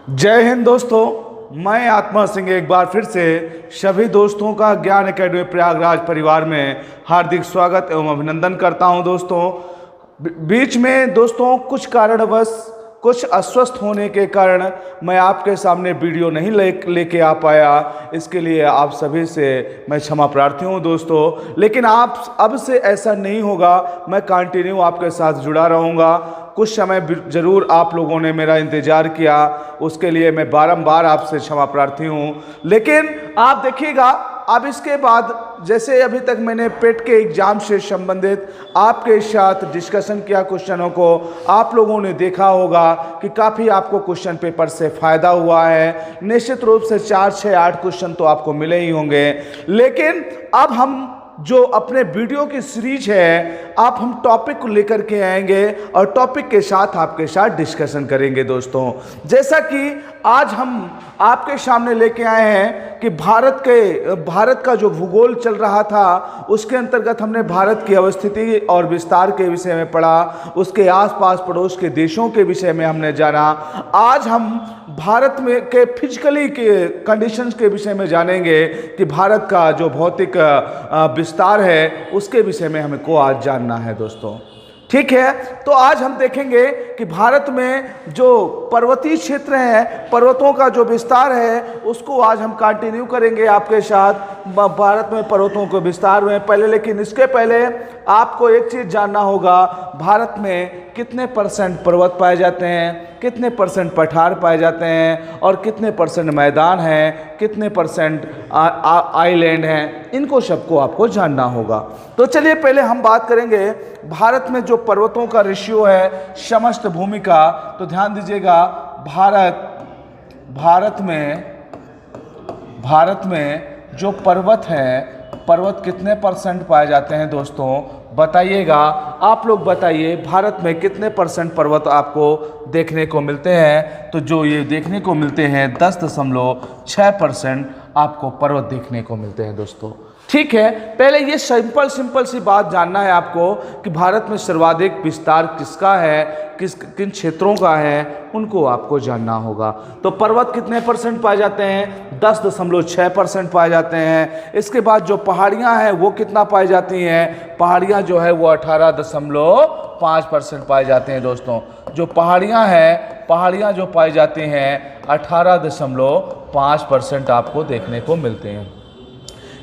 जय हिंद दोस्तों। मैं आत्मा सिंह एक बार फिर से सभी दोस्तों का ज्ञान एकेडमी प्रयागराज परिवार में हार्दिक स्वागत एवं अभिनंदन करता हूं। दोस्तों बीच में दोस्तों कुछ कारणवश कुछ अस्वस्थ होने के कारण मैं आपके सामने वीडियो नहीं लेके आ पाया। इसके लिए आप सभी से मैं क्षमा प्रार्थी हूँ दोस्तों। लेकिन आप अब से ऐसा नहीं होगा, मैं कंटिन्यू आपके साथ जुड़ा रहूँगा। कुछ समय जरूर आप लोगों ने मेरा इंतज़ार किया, उसके लिए मैं बारंबार आपसे क्षमा प्रार्थी हूँ। लेकिन आप देखिएगा, अब इसके बाद जैसे अभी तक मैंने पेट के एग्ज़ाम से संबंधित आपके साथ डिस्कशन किया, क्वेश्चनों को आप लोगों ने देखा होगा कि काफ़ी आपको क्वेश्चन पेपर से फ़ायदा हुआ है। निश्चित रूप से 4, 6, 8 क्वेश्चन तो आपको मिले ही होंगे। लेकिन अब हम जो अपने वीडियो की सीरीज है, आप हम टॉपिक को लेकर के आएंगे और टॉपिक के साथ आपके साथ डिस्कशन करेंगे दोस्तों। जैसा कि आज हम आपके सामने लेके आए हैं कि भारत का जो भूगोल चल रहा था, उसके अंतर्गत हमने भारत की अवस्थिति और विस्तार के विषय में पढ़ा, उसके आसपास पड़ोस के देशों के विषय में हमने जाना। आज हम भारत में के फिजिकली के कंडीशंस के विषय में जानेंगे कि भारत का जो भौतिक विस्तार है उसके विषय में हमको आज जानना है दोस्तों। ठीक है, तो आज हम देखेंगे कि भारत में जो पर्वतीय क्षेत्र है, पर्वतों का जो विस्तार है, उसको आज हम कंटिन्यू करेंगे आपके साथ। भारत में पर्वतों के विस्तार में पहले, लेकिन इसके पहले आपको एक चीज़ जानना होगा, भारत में कितने % पर्वत पाए जाते हैं, कितने % पठार पाए जाते हैं और कितने % मैदान हैं, कितने % आइलैंड हैं, इनको सबको आपको जानना होगा। तो चलिए पहले हम बात करेंगे भारत में जो पर्वतों का रेशियो है समस्त भूमि का। तो ध्यान दीजिएगा, भारत में जो पर्वत है, पर्वत कितने % पाए जाते हैं दोस्तों, बताइएगा। आप लोग बताइए, भारत में कितने % पर्वत आपको देखने को मिलते हैं। तो जो ये देखने को मिलते हैं 10.6% आपको पर्वत देखने को मिलते हैं दोस्तों। ठीक है, पहले ये सिंपल सी बात जानना है आपको कि भारत में सर्वाधिक विस्तार किसका है, किन क्षेत्रों का है, उनको आपको जानना होगा। तो पर्वत कितने % पाए जाते हैं, 10.6% पाए जाते हैं। इसके बाद जो पहाड़ियाँ हैं वो कितना पाई जाती हैं, पहाड़ियाँ जो है वो 18.5% पाई जाते हैं दोस्तों। जो पहाड़ियाँ हैं, पहाड़ियाँ जो पाई जाती हैं 18.5% आपको देखने को मिलते हैं।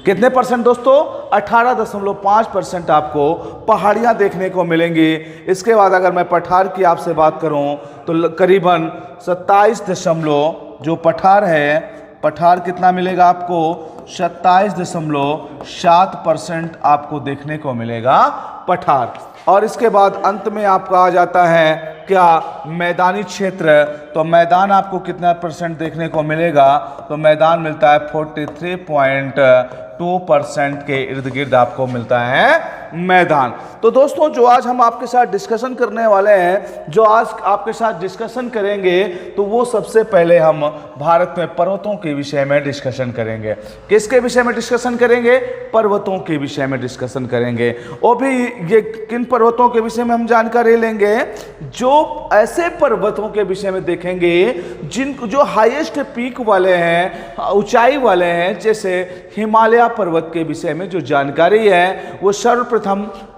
कितने % दोस्तों, 18.5% आपको पहाड़ियाँ देखने को मिलेंगी। इसके बाद अगर मैं पठार की आपसे बात करूं तो करीबन 27 जो पठार है, पठार कितना मिलेगा आपको, 27.7% आपको देखने को मिलेगा पठार। और इसके बाद अंत में आपका आ जाता है क्या, मैदानी क्षेत्र। तो मैदान आपको कितना % देखने को मिलेगा, तो मैदान मिलता है 43.2% के इर्द गिर्द आपको मिलता है मैदान। तो दोस्तों जो आज हम आपके साथ डिस्कशन करने वाले हैं, जो आज आपके साथ डिस्कशन करेंगे, तो वो सबसे पहले हम भारत में पर्वतों के विषय में डिस्कशन करेंगे। किसके विषय में डिस्कशन करेंगे, पर्वतों के विषय में डिस्कशन करेंगे। और भी ये किन पर्वतों के विषय में हम जानकारी लेंगे, जो ऐसे पर्वतों के विषय में देखेंगे जो हाईएस्ट पीक वाले हैं, ऊंचाई वाले हैं। जैसे हिमालय पर्वत के विषय में जो जानकारी है वो सर्वप्रथम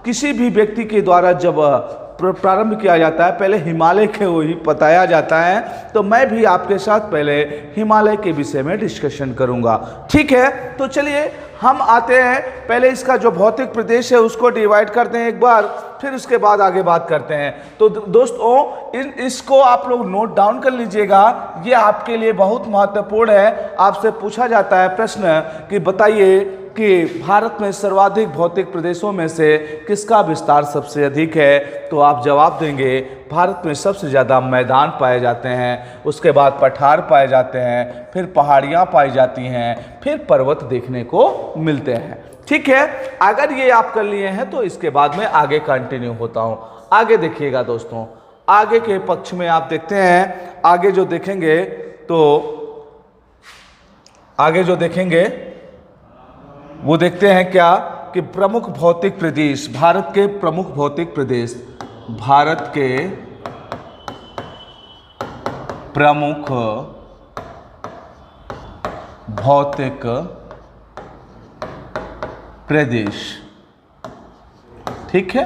किसी भी व्यक्ति के द्वारा जब प्रारंभ किया जाता है, पहले हिमालय के वही बताया जाता है। तो मैं भी आपके साथ पहले हिमालय के विषय में डिस्कशन करूंगा। ठीक है, तो चलिए हम आते हैं, पहले इसका जो भौतिक प्रदेश है उसको डिवाइड करते हैं एक बार, फिर उसके बाद आगे बात करते हैं। तो दोस्तों इसको आप लोग नोट डाउन कर लीजिएगा, ये आपके लिए बहुत महत्वपूर्ण है। आपसे पूछा जाता है प्रश्न कि बताइए कि भारत में सर्वाधिक भौतिक प्रदेशों में से किसका विस्तार सबसे अधिक है। तो आप जवाब देंगे, भारत में सबसे ज़्यादा मैदान पाए जाते हैं, उसके बाद पठार पाए जाते हैं, फिर पहाड़ियाँ पाई जाती हैं, फिर पर्वत देखने को मिलते हैं। ठीक है, अगर ये आप कर लिए हैं तो इसके बाद में आगे कंटिन्यू होता हूँ। आगे देखिएगा दोस्तों, आगे के पक्ष में आप देखते हैं, आगे जो देखेंगे वो देखते हैं क्या कि प्रमुख भौतिक प्रदेश, भारत के प्रमुख भौतिक प्रदेश, भारत के प्रमुख भौतिक प्रदेश। ठीक है,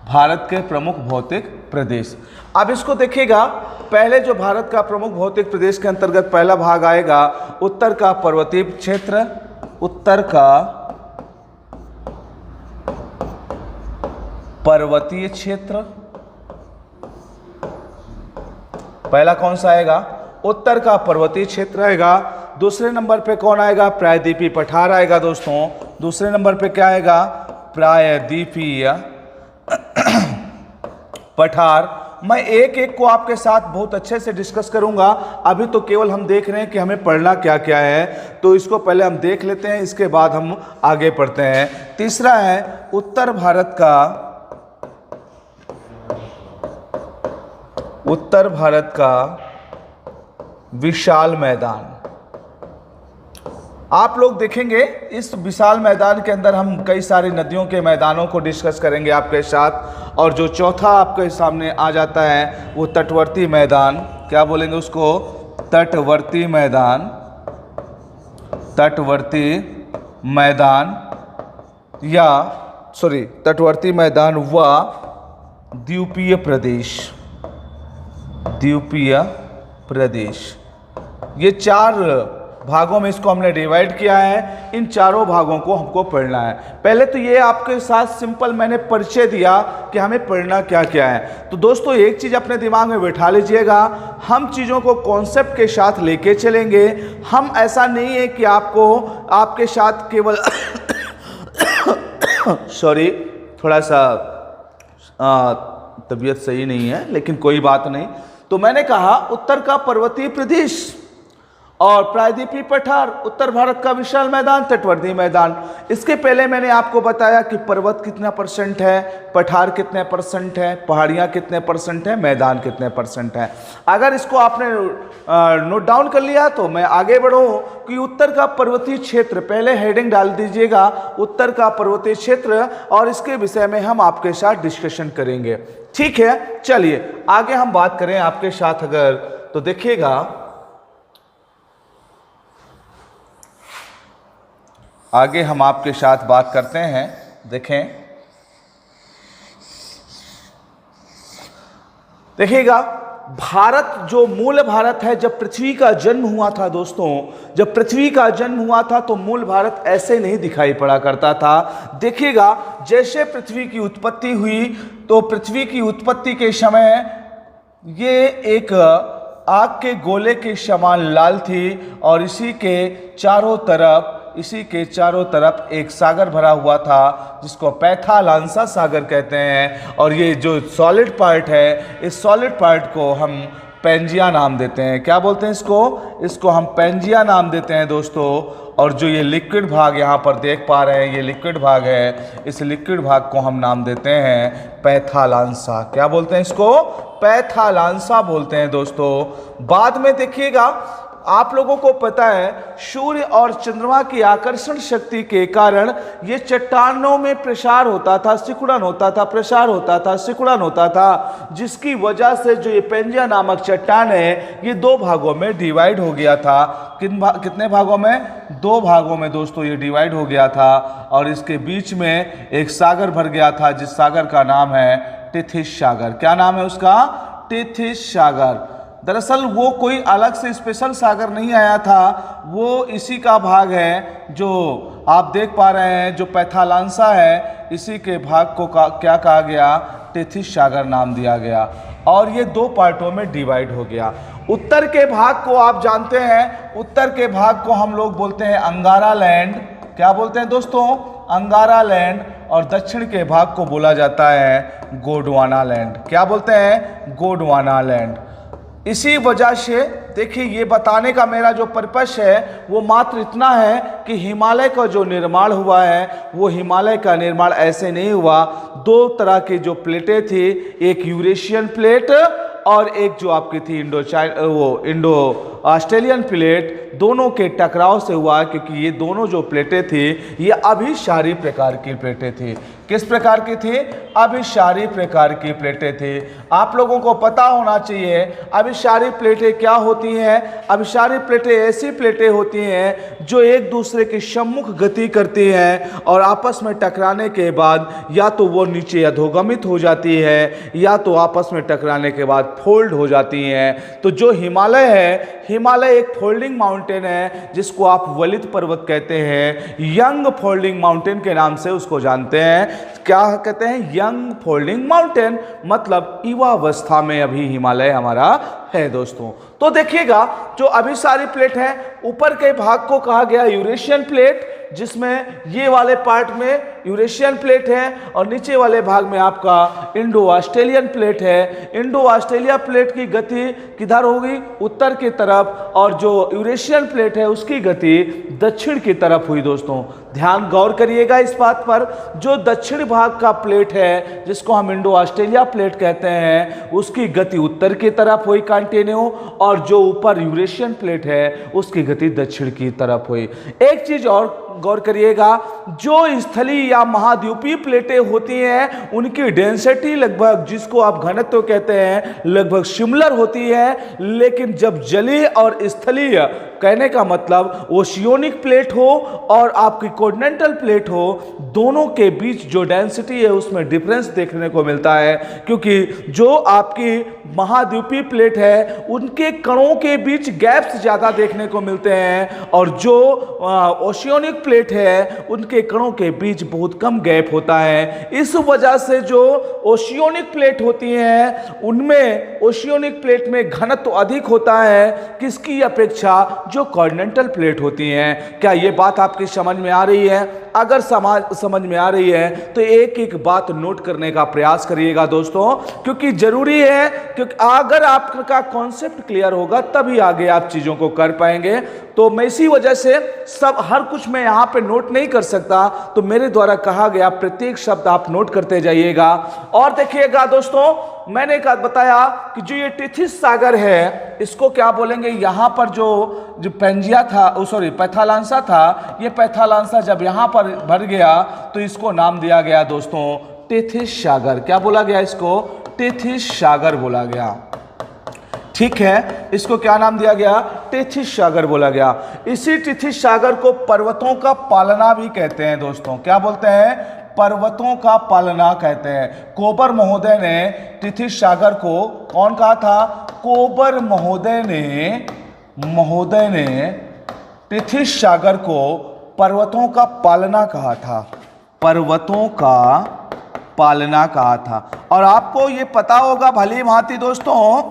भारत के प्रमुख भौतिक प्रदेश। अब इसको देखिएगा, पहले जो भारत का प्रमुख भौतिक प्रदेश के अंतर्गत पहला भाग आएगा उत्तर का पर्वतीय क्षेत्र। उत्तर का पर्वतीय क्षेत्र पहला कौन सा आएगा? उत्तर का पर्वतीय क्षेत्र आएगा। दूसरे नंबर पे कौन आएगा? प्रायद्वीपीय पठार आएगा दोस्तों। दूसरे नंबर पे क्या आएगा? प्रायद्वीपीय पठार। मैं एक एक को आपके साथ बहुत अच्छे से डिस्कस करूंगा। अभी तो केवल हम देख रहे हैं कि हमें पढ़ना क्या क्या है, तो इसको पहले हम देख लेते हैं, इसके बाद हम आगे पढ़ते हैं। तीसरा है उत्तर भारत का विशाल मैदान। आप लोग देखेंगे इस विशाल मैदान के अंदर हम कई सारी नदियों के मैदानों को डिस्कस करेंगे आपके साथ। और जो चौथा आपके सामने आ जाता है वो तटवर्ती मैदान। क्या बोलेंगे उसको? तटवर्ती मैदान। तटवर्ती मैदान या तटवर्ती मैदान व द्वीपीय प्रदेश। द्वीपीय प्रदेश, ये चार भागों में इसको हमने डिवाइड किया है। इन चारों भागों को हमको पढ़ना है। पहले तो ये आपके साथ सिंपल मैंने परिचय दिया कि हमें पढ़ना क्या क्या है। तो दोस्तों एक चीज़ अपने दिमाग में बैठा लीजिएगा, हम चीज़ों को कॉन्सेप्ट के साथ लेके चलेंगे। हम ऐसा नहीं है कि आपके साथ केवल सॉरी, थोड़ा सा तबीयत सही नहीं है, लेकिन कोई बात नहीं। तो मैंने कहा उत्तर का पर्वतीय प्रदेश और प्रायद्वीपीय पठार, उत्तर भारत का विशाल मैदान, तटवर्ती मैदान। इसके पहले मैंने आपको बताया कि पर्वत कितना % है, पठार कितने % है, पहाड़ियाँ कितने % है, मैदान कितने % है। अगर इसको आपने नोट डाउन कर लिया तो मैं आगे बढ़ूँ कि उत्तर का पर्वतीय क्षेत्र, पहले हेडिंग डाल दीजिएगा उत्तर का पर्वतीय क्षेत्र, और इसके विषय में हम आपके साथ डिस्कशन करेंगे। ठीक है, चलिए आगे हम बात करें आपके साथ। अगर तो देखिएगा, आगे हम आपके साथ बात करते हैं। देखिएगा, भारत जो मूल भारत है, जब पृथ्वी का जन्म हुआ था दोस्तों, जब पृथ्वी का जन्म हुआ था तो मूल भारत ऐसे नहीं दिखाई पड़ा करता था। देखिएगा, जैसे पृथ्वी की उत्पत्ति हुई तो पृथ्वी की उत्पत्ति के समय ये एक आग के गोले के समान लाल थी और इसी के चारों तरफ एक सागर भरा हुआ था जिसको पैथालांसा सागर कहते हैं। और ये जो सॉलिड पार्ट है, इस सॉलिड पार्ट को हम पेंजिया नाम देते हैं। क्या बोलते हैं इसको हम पेंजिया नाम देते हैं दोस्तों। और जो ये लिक्विड भाग यहाँ पर देख पा रहे हैं, ये लिक्विड भाग है, इस लिक्विड भाग को हम नाम देते हैं पैथालांसा। क्या बोलते हैं इसको? पैथालांसा बोलते हैं दोस्तों। बाद में देखिएगा, आप लोगों को पता है सूर्य और चंद्रमा की आकर्षण शक्ति के कारण ये चट्टानों में प्रसार होता था, सिकुड़न होता था, प्रसार होता था, सिकुड़न होता था, जिसकी वजह से जो ये पेंजिया नामक चट्टान है ये दो भागों में डिवाइड हो गया था। कितने भागों में? दो भागों में दोस्तों ये डिवाइड हो गया था। और इसके बीच में एक सागर भर गया था जिस सागर का नाम है टिथिस सागर। क्या नाम है उसका? टिथिस सागर। दरअसल वो कोई अलग से स्पेशल सागर नहीं आया था, वो इसी का भाग है जो आप देख पा रहे हैं, जो पैथालांसा है, इसी के भाग को क्या कहा गया? टिथिस सागर नाम दिया गया। और ये दो पार्टों में डिवाइड हो गया। उत्तर के भाग को आप जानते हैं, उत्तर के भाग को हम लोग बोलते हैं अंगारा लैंड। क्या बोलते हैं दोस्तों? अंगारा लैंड। और दक्षिण के भाग को बोला जाता है गोंडवाना लैंड। क्या बोलते हैं? गोंडवाना लैंड। इसी वजह से देखिए, ये बताने का मेरा जो पर्पस है वो मात्र इतना है कि हिमालय का जो निर्माण हुआ है वो हिमालय का निर्माण ऐसे नहीं हुआ। दो तरह की जो प्लेटें थी, एक यूरेशियन प्लेट और एक जो आपकी थी इंडो ऑस्ट्रेलियन प्लेट दोनों के टकराव से हुआ, क्योंकि ये दोनों जो प्लेटें थी ये अभिसारी प्रकार की प्लेटें थी। किस प्रकार की थी? अभिसारी प्रकार की प्लेटें थी। आप लोगों को पता होना चाहिए अभिसारी प्लेटें क्या होती हैं। अभिसारी प्लेटें ऐसी प्लेटें होती हैं जो एक दूसरे के सम्मुख गति करती हैं और आपस में टकराने के बाद या तो वो नीचे अधोगमित हो जाती है या तो आपस में टकराने के बाद फोल्ड हो जाती हैं। तो जो हिमालय है, हिमालय एक फोल्डिंग माउंटेन है जिसको आप वलित पर्वत कहते हैं। यंग फोल्डिंग माउंटेन के नाम से उसको जानते हैं। क्या कहते हैं? यंग फोल्डिंग माउंटेन, मतलब युवावस्था में अभी हिमालय हमारा है दोस्तों। तो देखिएगा जो अभिसारी प्लेट है, ऊपर के भाग को कहा गया यूरेशियन प्लेट, जिसमें ये वाले पार्ट में यूरेशियन प्लेट है और नीचे वाले भाग में आपका इंडो ऑस्ट्रेलियन प्लेट है। इंडो ऑस्ट्रेलिया प्लेट की गति किधर होगी? उत्तर की तरफ, और जो यूरेशियन प्लेट है उसकी गति दक्षिण की तरफ हुई दोस्तों। ध्यान गौर करिएगा इस बात पर, जो दक्षिण भाग का प्लेट है जिसको हम इंडो ऑस्ट्रेलिया प्लेट कहते हैं उसकी गति उत्तर की तरफ हुई कंटिन्यू, और जो ऊपर यूरेशियन प्लेट है उसकी गति दक्षिण की तरफ हुई। एक चीज और गौर करिएगा, जो स्थलीय या महाद्वीपीय प्लेटें होती हैं उनकी डेंसिटी लगभग, जिसको आप घनत्व कहते हैं, लगभग सिमिलर होती है। लेकिन जब जलीय और स्थलीय, कहने का मतलब ओशियोनिक प्लेट हो और आपकी कॉन्टिनेंटल प्लेट हो, दोनों के बीच जो डेंसिटी है उसमें डिफरेंस देखने को मिलता है। क्योंकि जो आपकी महाद्वीपीय प्लेट है उनके कणों के बीच गैप्स ज़्यादा देखने को मिलते हैं, और जो ओशियोनिक प्लेट है उनके कणों के बीच बहुत कम गैप होता है। इस वजह से जो ओशियोनिक प्लेट होती हैं उनमें, ओशियोनिक प्लेट में घनत्व अधिक होता है किसकी अपेक्षा? जो कॉन्टिनेंटल प्लेट होती हैं। क्या ये बात आपकी समझ में आ रही है? अगर समझ में आ रही है तो एक एक बात नोट करने का प्रयास करिएगा दोस्तों, क्योंकि जरूरी है, क्योंकि अगर आपका कॉन्सेप्ट क्लियर होगा तभी आगे आप चीजों को कर पाएंगे। तो मैं इसी वजह से सब हर कुछ मैं यहाँ पे नोट नहीं कर सकता, तो मेरे द्वारा कहा गया प्रत्येक शब्द आप नोट करते जाइएगा। और देखिएगा दोस्तों, मैंने कहा बताया कि जो ये टिथिस सागर है इसको क्या बोलेंगे? यहाँ पर जो पेंजिया था, सॉरी पैथालांसा था, ये पैथालांसा जब यहाँ पर भर गया तो इसको नाम दिया गया दोस्तों टिथिस सागर। क्या बोला गया इसको? टिथिस सागर बोला गया। ठीक है, इसको क्या नाम दिया गया? टिथिस सागर बोला गया। इसी टिथिस सागर को पर्वतों का पालना भी कहते हैं दोस्तों। क्या बोलते हैं? पर्वतों का पालना कहते हैं। कोबर महोदय ने टिथिस सागर को, कौन कहा था? कोबर महोदय ने टिथिस सागर को पर्वतों का पालना कहा था। पर्वतों का पालना कहा था। और आपको ये पता होगा भली भांति दोस्तों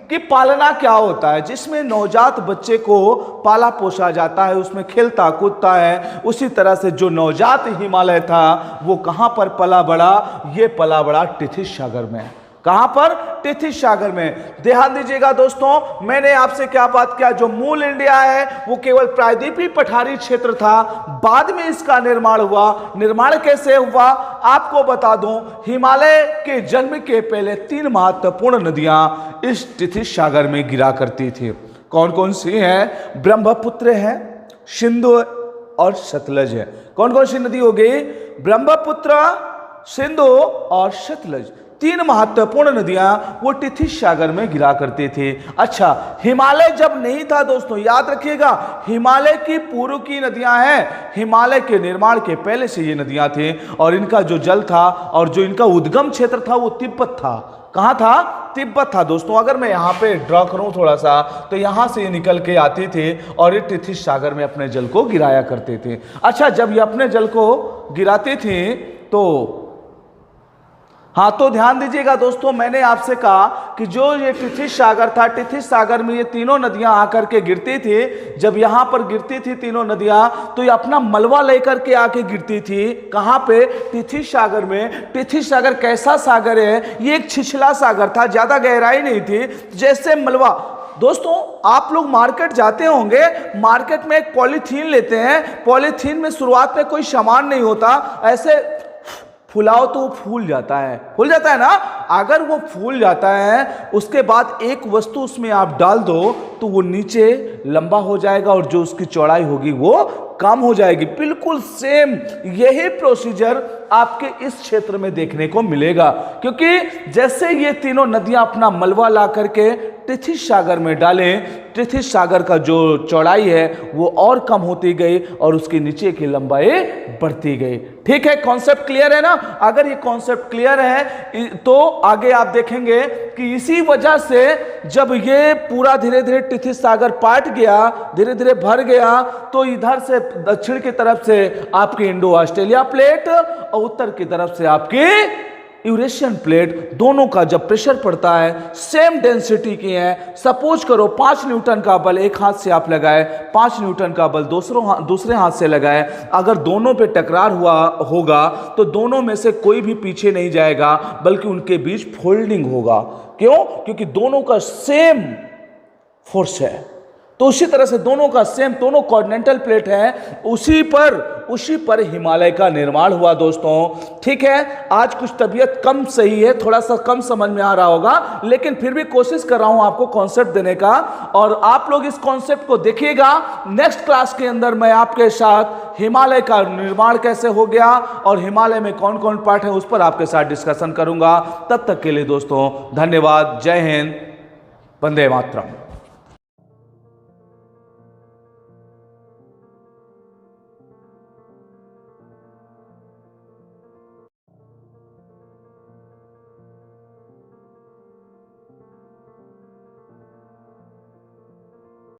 कि पालना क्या होता है, जिसमें नवजात बच्चे को पाला पोसा जाता है, उसमें खेलता कूदता है। उसी तरह से जो नवजात हिमालय था वो कहाँ पर पला बड़ा? ये पला बड़ा टिथिस सागर में। कहां पर? टिथिस सागर में। ध्यान दीजिएगा दोस्तों, मैंने आपसे क्या बात किया, जो मूल इंडिया है वो केवल प्रायद्वीपीय पठारी क्षेत्र था, बाद में इसका निर्माण हुआ। निर्माण कैसे हुआ आपको बता दूं, हिमालय के जन्म के पहले 3 महत्वपूर्ण नदियां इस टिथिस सागर में गिरा करती थी। कौन कौन सी हैं? ब्रह्मपुत्र है, सिंधु और सतलज है। कौन कौन सी नदी हो गई? ब्रह्मपुत्र, सिंधु और सतलज। 3 महत्वपूर्ण नदियां वो टिथिस सागर में गिरा करती थी। अच्छा, हिमालय जब नहीं था दोस्तों, याद रखिएगा, हिमालय की पूर्व की नदियां हैं, हिमालय के निर्माण के पहले से ये नदियां थी, और इनका जो जल था और जो इनका उद्गम क्षेत्र था वो तिब्बत था। कहाँ था? तिब्बत था दोस्तों। अगर मैं यहाँ पे ड्रॉ करूँ थोड़ा सा, तो यहाँ से ये निकल के आती थी और ये टिथिस सागर में अपने जल को गिराया करते थे। अच्छा, जब ये अपने जल को गिराती थी तो हाँ, तो ध्यान दीजिएगा दोस्तों, मैंने आपसे कहा कि जो ये टिथिस सागर था, टिथिस सागर में ये तीनों नदियां आकर के गिरती थी। जब यहाँ पर गिरती थी तीनों नदियां, तो ये अपना मलबा लेकर के आके गिरती थी। कहाँ पे? टिथिस सागर में। टिथिस सागर कैसा सागर है? ये एक छिछला सागर था, ज्यादा गहराई नहीं थी, जैसे मलबा। दोस्तों, आप लोग मार्केट जाते होंगे, मार्केट में एक पॉलीथीन लेते हैं, पॉलीथीन में शुरुआत में कोई सामान नहीं होता, ऐसे फुलाओ तो वो फूल जाता है ना। अगर वो फूल जाता है उसके बाद एक वस्तु उसमें आप डाल दो तो वो नीचे लंबा हो जाएगा और जो उसकी चौड़ाई होगी वो कम हो जाएगी। बिल्कुल सेम यही प्रोसीजर आपके इस क्षेत्र में देखने को मिलेगा, क्योंकि जैसे ये तीनों नदियां अपना मलबा ला करके टिथिस सागर में डालें, टिथिस सागर का जो चौड़ाई है वो और कम होती गई और उसके नीचे की लंबाई बढ़ती गई। ठीक है, कॉन्सेप्ट क्लियर है ना। अगर ये कॉन्सेप्ट क्लियर है तो आगे आप देखेंगे कि इसी वजह से जब ये पूरा धीरे धीरे टिथिस सागर पाट गया, धीरे धीरे भर गया, तो इधर से दक्षिण की तरफ से आपकी इंडो ऑस्ट्रेलिया प्लेट और उत्तर की तरफ से आपकी यूरेशियन प्लेट, दोनों का जब प्रेशर पड़ता है सेम डेंसिटी की है। सपोज करो 5 न्यूटन का बल एक हाथ से आप लगाए, 5 न्यूटन का बल दूसरे हाथ से लगाए, अगर दोनों पे टकरार हुआ होगा तो दोनों में से कोई भी पीछे नहीं जाएगा बल्कि उनके बीच फोल्डिंग होगा। क्यों? क्योंकि दोनों का सेम फोर्स है। तो उसी तरह से दोनों का सेम, दोनों कॉन्टिनेंटल प्लेट है, उसी पर हिमालय का निर्माण हुआ दोस्तों। ठीक है, आज कुछ तबीयत कम सही है, थोड़ा सा कम समझ में आ रहा होगा, लेकिन फिर भी कोशिश कर रहा हूं आपको कॉन्सेप्ट देने का, और आप लोग इस कॉन्सेप्ट को देखिएगा। नेक्स्ट क्लास के अंदर मैं आपके साथ हिमालय का निर्माण कैसे हो गया और हिमालय में कौन कौन पार्ट है उस पर आपके साथ डिस्कशन करूंगा। तब तक के लिए दोस्तों धन्यवाद। जय हिंद, वंदे मातरम।